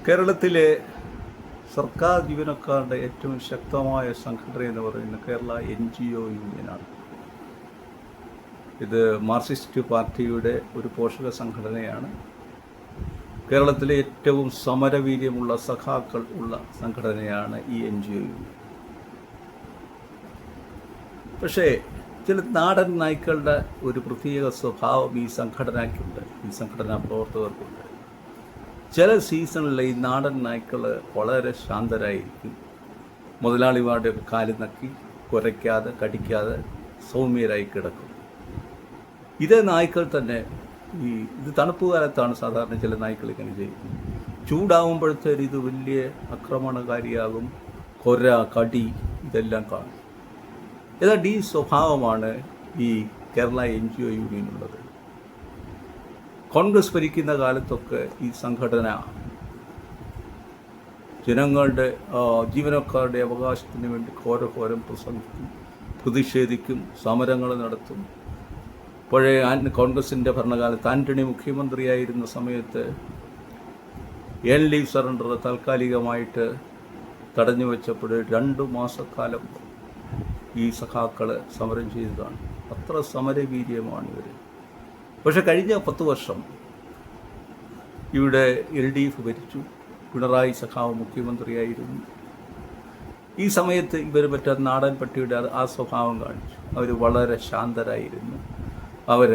കേരളത്തിലെ സർക്കാർ ജീവനക്കാരുടെ ഏറ്റവും ശക്തമായ സംഘടന എന്ന് പറയുന്നത് കേരള NGO യൂണിയനാണ്. ഇത് മാർക്സിസ്റ്റ് പാർട്ടിയുടെ ഒരു പോഷക സംഘടനയാണ്. കേരളത്തിലെ ഏറ്റവും സമരവീര്യമുള്ള സഖാക്കൾ ഉള്ള സംഘടനയാണ് ഈ NGO യൂണിയൻ. പക്ഷേ ചില നാടൻ നായ്ക്കളുടെ ഒരു പ്രത്യേക സ്വഭാവം ഈ സംഘടനയ്ക്കുണ്ട്, ഈ സംഘടനാ പ്രവർത്തകർക്കുണ്ട്. ചില സീസണിൽ ഈ നാടൻ നായ്ക്കൾ വളരെ ശാന്തരായിരിക്കും. മുതലാളിമാരുടെ കാല് നക്കി കുരയ്ക്കാതെ കടിക്കാതെ സൗമ്യരായി കിടക്കും. ഇതേ നായ്ക്കൾ തന്നെ ഇത് തണുപ്പ് കാലത്താണ് സാധാരണ ചില നായ്ക്കൾ ഇങ്ങനെ ചെയ്യുന്നത്. ചൂടാവുമ്പോഴത്തേക്ക് ഇത് വലിയ ആക്രമണകാരിയാകും, കൊര കടി ഇതെല്ലാം കാണും. ഏതാണ്ട് ഈ സ്വഭാവമാണ് ഈ കേരള NGO യൂണിയനുള്ളത്. കോൺഗ്രസ് ഭരിക്കുന്ന കാലത്തൊക്കെ ഈ സംഘടന ജനങ്ങളുടെ ജീവനക്കാരുടെ അവകാശത്തിന് വേണ്ടി ഘോരഘോരം പ്രസംഗിക്കും, പ്രതിഷേധിക്കും, സമരങ്ങൾ നടത്തും. പഴയ കോൺഗ്രസിൻ്റെ ഭരണകാലത്ത് ആൻ്റണി മുഖ്യമന്ത്രിയായിരുന്ന സമയത്ത് ഏൺ ലീവ് സറണ്ടർ താൽക്കാലികമായിട്ട് തടഞ്ഞു വെച്ചപ്പോൾ 2 മാസക്കാലം ഈ സഖാക്കൾ സമരം ചെയ്തതാണ്. അത്ര സമരവീര്യമാണ് ഇവർ. പക്ഷെ കഴിഞ്ഞ 10 വർഷം ഇവിടെ LDF ഭരിച്ചു. പിണറായി സഖാവ് മുഖ്യമന്ത്രിയായിരുന്നു. ഈ സമയത്ത് ഇവർ മറ്റേ നാടൻ പട്ടിയുടെ ആ സ്വഭാവം കാണിച്ചു. അവർ വളരെ ശാന്തരായിരുന്നു. അവർ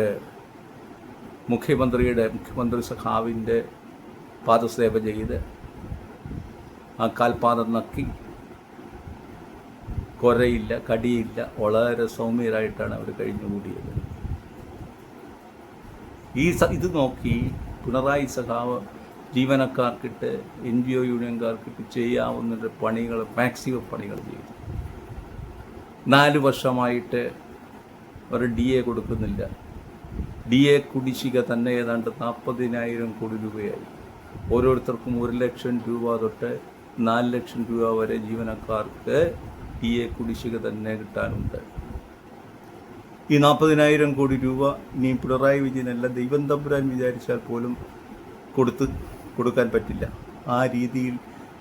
മുഖ്യമന്ത്രി സഖാവിൻ്റെ പാദസേവ ചെയ്ത് ആ കാൽപാദം നക്കി, കൊരയില്ല, കടിയില്ല, വളരെ സൗമ്യരായിട്ടാണ് അവർ കഴിഞ്ഞുകൂടിയത്. ഇത് നോക്കി പിണറായി സഖാവ് ജീവനക്കാർക്കിട്ട് NGO യൂണിയൻകാർക്കിട്ട് ചെയ്യാവുന്ന പണികൾ, മാക്സിമം പണികൾ ചെയ്തു. 4 വർഷമായിട്ട് ഒരു DA കൊടുക്കുന്നില്ല. DA കുടിശ്ശിക തന്നെ ഏതാണ്ട് 40,000 കോടി രൂപയായി. ഓരോരുത്തർക്കും 1 ലക്ഷം രൂപ തൊട്ട് 4 ലക്ഷം രൂപ വരെ ജീവനക്കാർക്ക് DA കുടിശ്ശിക തന്നെ കിട്ടാനുണ്ട്. ഈ 40,000 കോടി രൂപ ഇനി പിണറായി വിജയനല്ല, ദൈവം തമ്പുരാൻ വിചാരിച്ചാൽ പോലും കൊടുക്കാൻ പറ്റില്ല. ആ രീതിയിൽ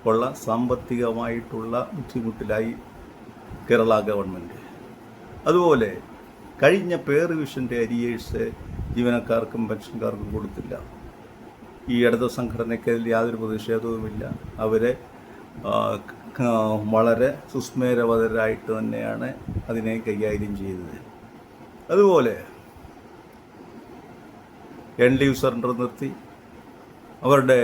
ഉള്ള സാമ്പത്തികമായിട്ടുള്ള ബുദ്ധിമുട്ടിലായി കേരള ഗവൺമെൻറ്. അതുപോലെ കഴിഞ്ഞ പേ റിവിഷൻ്റെ അരിയേഴ്സ് ജീവനക്കാർക്കും പെൻഷൻകാർക്കും കൊടുത്തില്ല. ഈ ഇടത് സംഘടനയ്ക്ക് അതിൽ യാതൊരു പ്രതിഷേധവുമില്ല. അവരെ വളരെ സുസ്മേരവതരായിട്ട് തന്നെയാണ് അതിനെ കൈകാര്യം ചെയ്തത്. അതുപോലെ ഏൺ ലീവ് സറണ്ടർ നിർത്തി, അവരുടെ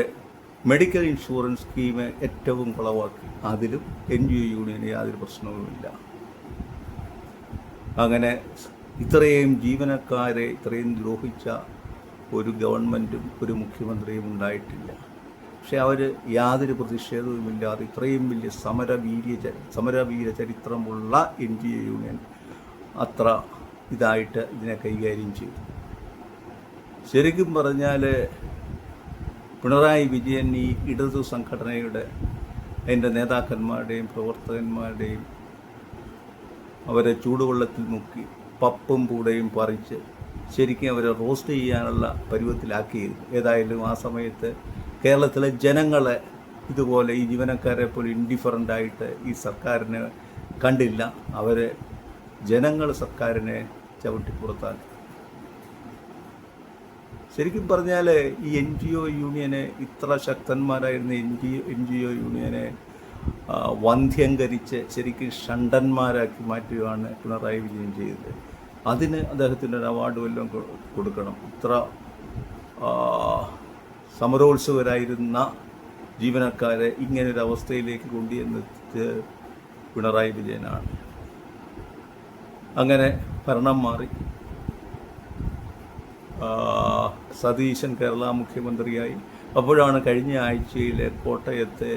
മെഡിക്കൽ ഇൻഷുറൻസ് സ്കീം ഏറ്റവും കുളവാക്കി. അതിലും NGO യൂണിയന് യാതൊരു പ്രശ്നവുമില്ല. അങ്ങനെ ഇത്രയും ജീവനക്കാരെ ഇത്രയും ദ്രോഹിച്ച ഒരു ഗവൺമെൻറ്റും ഒരു മുഖ്യമന്ത്രിയും ഉണ്ടായിട്ടില്ല. പക്ഷെ അവർ യാതൊരു പ്രതിഷേധവുമില്ലാതെ ഇത്രയും വലിയ സമരവീര ചരിത്രമുള്ള NGO യൂണിയൻ അത്ര ഇതായിട്ട് ഇതിനെ കൈകാര്യം ചെയ്തു. ശരിക്കും പറഞ്ഞാൽ പിണറായി വിജയൻ ഈ ഇടതു സംഘടനയുടെ അതിൻ്റെ നേതാക്കന്മാരുടെയും പ്രവർത്തകന്മാരുടെയും അവരെ ചൂടുവെള്ളത്തിൽ മുക്കി പപ്പും പൂടയും പറിച്ച് ശരിക്കും അവരെ റോസ്റ്റ് ചെയ്യാനുള്ള പരുവത്തിലാക്കിയിരുന്നു. ഏതായാലും ആ സമയത്ത് കേരളത്തിലെ ജനങ്ങളെ ഇതുപോലെ ഈ ജീവനക്കാരെ പോലെ ഇൻഡിഫറൻ്റായിട്ട് ഈ സർക്കാരിനെ കണ്ടില്ല. ജനങ്ങൾ സർക്കാരിനെ ചവിട്ടിപ്പുറത്താക്കി. ശരിക്കും പറഞ്ഞാൽ ഈ NGO യൂണിയനെ, ഇത്ര ശക്തന്മാരായിരുന്ന NGO യൂണിയനെ വന്ധ്യംകരിച്ച് ശരിക്കും ഷണ്ടന്മാരാക്കി മാറ്റുകയാണ് പിണറായി വിജയൻ ചെയ്തത്. അതിന് അദ്ദേഹത്തിൻ്റെ ഒരു അവാർഡ് വല്ലതും കൊടുക്കണം. ഇത്ര സമരോത്സുകരായിരുന്ന ജീവനക്കാരെ ഇങ്ങനൊരവസ്ഥയിലേക്ക് കൊണ്ടുവന്നെത്തിച്ച് പിണറായി വിജയനാണ്. അങ്ങനെ ഭരണം മാറി. സതീശൻ കേരള മുഖ്യമന്ത്രിയായി. അപ്പോഴാണ് കഴിഞ്ഞ ആഴ്ചയിലെ കോട്ടയത്തെ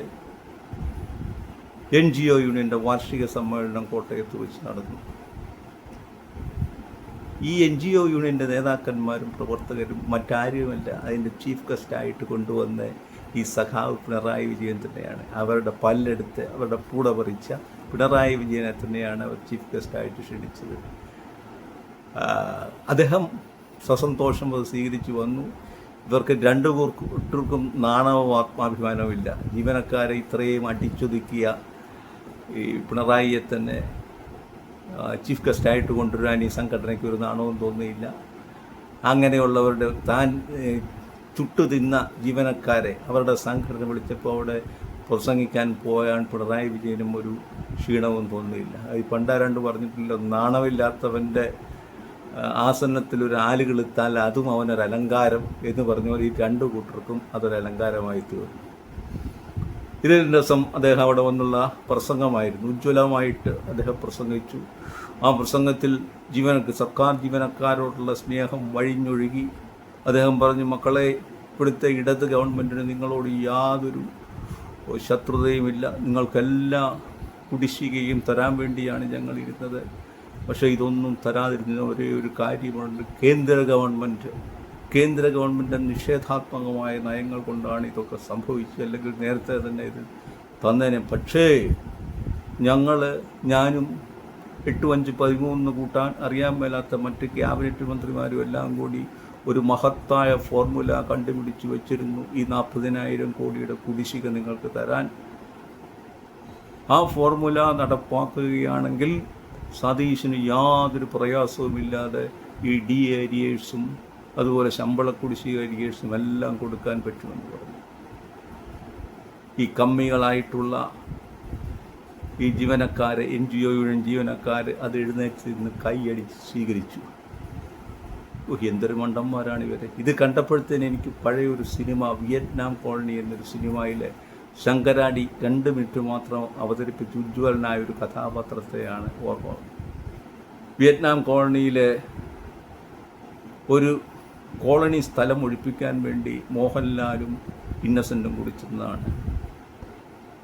NGO യൂണിയൻ്റെ വാർഷിക സമ്മേളനം കോട്ടയത്ത് വെച്ച് നടന്നു. ഈ NGO യൂണിയൻ്റെ നേതാക്കന്മാരും പ്രവർത്തകരും മറ്റാരുമല്ല, അതിൻ്റെ ചീഫ് ഗസ്റ്റായിട്ട് കൊണ്ടുവന്ന് ഈ സഖാവ് പിണറായി വിജയൻ തന്നെയാണ്. അവരുടെ പല്ലെടുത്ത് അവരുടെ പൂട പറിച്ച പിണറായി വിജയനെ തന്നെയാണ് അവർ ചീഫ് ഗസ്റ്റായിട്ട് ക്ഷണിച്ചത്. അദ്ദേഹം സസന്തോഷം അത് സ്വീകരിച്ചു വന്നു. ഇവർക്ക് രണ്ടു കൂട്ടർക്കും നാണവും ആത്മാഭിമാനവും ഇല്ല. ജീവനക്കാരെ ഇത്രയും അടിച്ചൊതുക്കിയ ഈ പിണറായിയെ തന്നെ ചീഫ് ഗസ്റ്റായിട്ട് കൊണ്ടുവരാൻ ഈ സംഘടനയ്ക്ക് ഒരു നാണവും തോന്നിയില്ല. അങ്ങനെയുള്ളവരുടെ താൻ ചുട്ടു തിന്ന ജീവനക്കാരെ അവരുടെ സംഘടന വിളിച്ചപ്പോൾ അവിടെ പ്രസംഗിക്കാൻ പോയാൻ പിണറായി വിജയനും ഒരു ക്ഷീണവും തോന്നിയില്ല. ഈ പണ്ടാരണ്ട് പറഞ്ഞിട്ടില്ല, നാണമില്ലാത്തവൻ്റെ ആസനത്തിൽ ഒരു ആലുകളിത്താൽ അതും അവനൊരു അലങ്കാരം എന്ന് പറഞ്ഞ പോലെ ഈ രണ്ടു കൂട്ടർക്കും അതൊരു അലങ്കാരമായി തീർന്നു. ഇതിന് ദിവസം അദ്ദേഹം അവിടെ വന്നുള്ള പ്രസംഗമായിരുന്നു. ഉജ്ജ്വലമായിട്ട് അദ്ദേഹം പ്രസംഗിച്ചു. ആ പ്രസംഗത്തിൽ സർക്കാർ ജീവനക്കാരോടുള്ള സ്നേഹം വഴിഞ്ഞൊഴുകി. അദ്ദേഹം പറഞ്ഞു, മക്കളെ, ഇവിടുത്തെ ഇടത് ഗവൺമെൻറ്റിന് നിങ്ങളോട് യാതൊരു ശത്രുതയുമില്ല. നിങ്ങൾക്കെല്ലാ കുടിശ്ശികയും തരാൻ വേണ്ടിയാണ് ഞങ്ങൾ ഇരുന്നത്. പക്ഷേ ഇതൊന്നും തരാതിരുന്ന ഒരേ ഒരു കാര്യമുണ്ട്. കേന്ദ്ര ഗവൺമെൻറ് നിഷേധാത്മകമായ നയങ്ങൾ കൊണ്ടാണ് ഇതൊക്കെ സംഭവിച്ചത്. അല്ലെങ്കിൽ നേരത്തെ തന്നെ ഇത് തന്നേനെ. പക്ഷേ ഞാനും 8, 5, 13 കൂട്ടാൻ അറിയാൻ മേലാത്ത മറ്റ് ക്യാബിനറ്റ് മന്ത്രിമാരും എല്ലാം കൂടി ഒരു മഹത്തായ ഫോർമുല കണ്ടുപിടിച്ച് വെച്ചിരുന്നു. ഈ 40,000 കോടിയുടെ കുടിശ്ശിക നിങ്ങൾക്ക് തരാൻ. ആ ഫോർമുല നടപ്പാക്കുകയാണെങ്കിൽ സതീശന് യാതൊരു പ്രയാസവുമില്ലാതെ ഈ DA അതുപോലെ ശമ്പള കുടിശ്ശിക അരിയേഴ്സും എല്ലാം കൊടുക്കാൻ പറ്റുമെന്ന് പറഞ്ഞു. ഈ കമ്മികളായിട്ടുള്ള ഈ ജീവനക്കാരെ, NGO ജീവനക്കാർ അത് എഴുന്നേറ്റ് നിന്ന് കൈയടിച്ച് സ്വീകരിച്ചു. എന്തൊരു മണ്ടന്മാരാണ് ഇവരെ. ഇത് കണ്ടപ്പോഴത്തേന് എനിക്ക് പഴയൊരു സിനിമ, വിയറ്റ്നാം കോളനി എന്നൊരു സിനിമയിലെ ശങ്കരാടി 2 മിനിറ്റ് മാത്രം അവതരിപ്പിച്ച് ഉജ്ജ്വലനായ ഒരു കഥാപാത്രത്തെയാണ് ഓർമ്മ. വിയറ്റ്നാം കോളനിയിലെ ഒരു കോളനി സ്ഥലം ഒഴിപ്പിക്കാൻ വേണ്ടി മോഹൻലാലും ഇന്നസെൻറ്റും കൂടി ചെന്നതാണ്.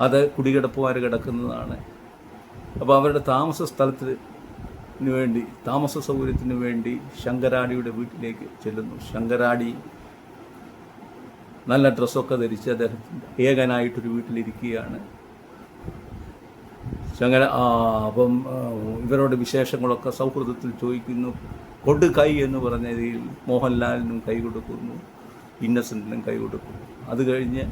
അത് കുടികിടപ്പുകാർ കിടക്കുന്നതാണ്. അപ്പോൾ അവരുടെ താമസ സൗകര്യത്തിന് വേണ്ടി ശങ്കരാടിയുടെ വീട്ടിലേക്ക് ചെല്ലുന്നു. ശങ്കരാടി നല്ല ഡ്രസ്സൊക്കെ ധരിച്ച് അദ്ദേഹത്തിൻ്റെ ഏകനായിട്ടൊരു വീട്ടിലിരിക്കുകയാണ്. അപ്പം ഇവരോട് വിശേഷങ്ങളൊക്കെ സൗഹൃദത്തിൽ ചോദിക്കുന്നു. കൈ എന്ന് പറഞ്ഞതിൽ മോഹൻലാലിനും കൈ കൊടുക്കുന്നു, ഇന്നസെൻറ്റിനും കൈ കൊടുക്കുന്നു. അത് കഴിഞ്ഞ്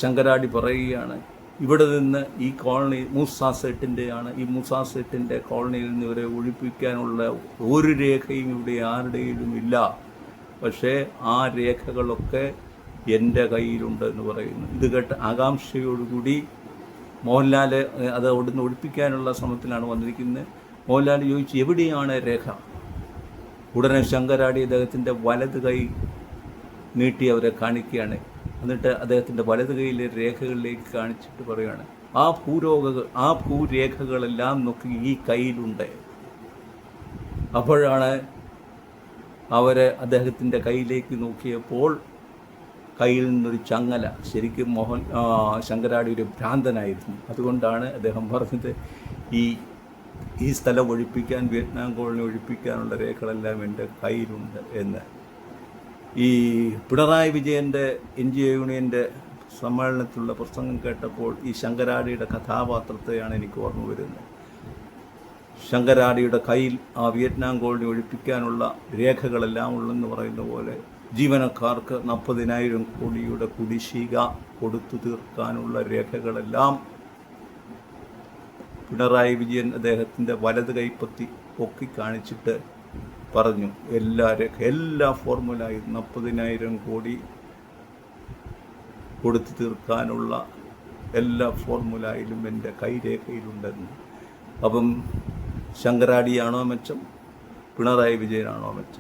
ശങ്കരാടി പറയുകയാണ്, ഇവിടെ നിന്ന് ഈ കോളനി മൂസാ സേട്ടിൻ്റെയാണ്. ഈ മൂസാ സേട്ടിൻ്റെ കോളനിയിൽ നിന്ന് ഇവരെ ഒഴിപ്പിക്കാനുള്ള ഒരു രേഖയും ഇവിടെ ആരുടെയിലും ഇല്ല. പക്ഷേ ആ രേഖകളൊക്കെ എൻ്റെ കയ്യിലുണ്ട് എന്ന് പറയുന്നു. ഇത് കേട്ട് ആകാംക്ഷയോടുകൂടി മോഹൻലാൽ അത് അവിടുന്ന് ഒഴിപ്പിക്കാനുള്ള ശ്രമത്തിലാണ് വന്നിരിക്കുന്നത്. മോഹൻലാൽ ചോദിച്ചു, എവിടെയാണ് രേഖ? ഉടനെ ശങ്കരാടി അദ്ദേഹത്തിൻ്റെ വലത് കൈ നീട്ടി അവരെ കാണിക്കുകയാണ്. എന്നിട്ട് അദ്ദേഹത്തിൻ്റെ വലത് കൈയിലെ രേഖകളിലേക്ക് കാണിച്ചിട്ട് പറയുകയാണ്, ആ ഭൂരേഖകളെല്ലാം നോക്കി ഈ കയ്യിലുണ്ട്. അപ്പോഴാണ് അദ്ദേഹത്തിൻ്റെ കയ്യിലേക്ക് നോക്കിയപ്പോൾ കയ്യിൽ നിന്നൊരു ചങ്ങല. ശരിക്കും ശങ്കരാടി ഒരു ഭ്രാന്തനായിരുന്നു. അതുകൊണ്ടാണ് അദ്ദേഹം പറഞ്ഞത്, ഈ സ്ഥലം ഒഴിപ്പിക്കാൻ, വിയറ്റ്നാം കോളനി ഒഴിപ്പിക്കാനുള്ള രേഖകളെല്ലാം എൻ്റെ കയ്യിലുണ്ട് എന്ന്. ഈ പിണറായി വിജയൻ്റെ NGO യൂണിയൻ്റെ സമ്മേളനത്തിലുള്ള പ്രസംഗം കേട്ടപ്പോൾ ഈ ശങ്കരാടിയുടെ കഥാപാത്രത്തെയാണ് എനിക്ക് ഓർമ്മ വരുന്നത്. ശങ്കരാടിയുടെ കയ്യിൽ ആ വിയറ്റ്നാം കോളനി ഒഴിപ്പിക്കാനുള്ള രേഖകളെല്ലാം ഉള്ളെന്ന് പറയുന്ന പോലെ ജീവനക്കാർക്ക് 40,000 കോടിയുടെ കുടിശ്ശിക കൊടുത്തു തീർക്കാനുള്ള രേഖകളെല്ലാം പിണറായി വിജയൻ അദ്ദേഹത്തിൻ്റെ വലത് കൈപ്പത്തി പൊക്കി കാണിച്ചിട്ട് പറഞ്ഞു, എല്ലാ ഫോർമുലയും 40,000 കോടി കൊടുത്തു തീർക്കാനുള്ള എല്ലാ ഫോർമുലയിലും എൻ്റെ കൈരേഖയിലുണ്ടെന്ന്. അപ്പം ശങ്കരാടിയാണോ മെച്ചം, പിണറായി വിജയനാണോ മെച്ചം?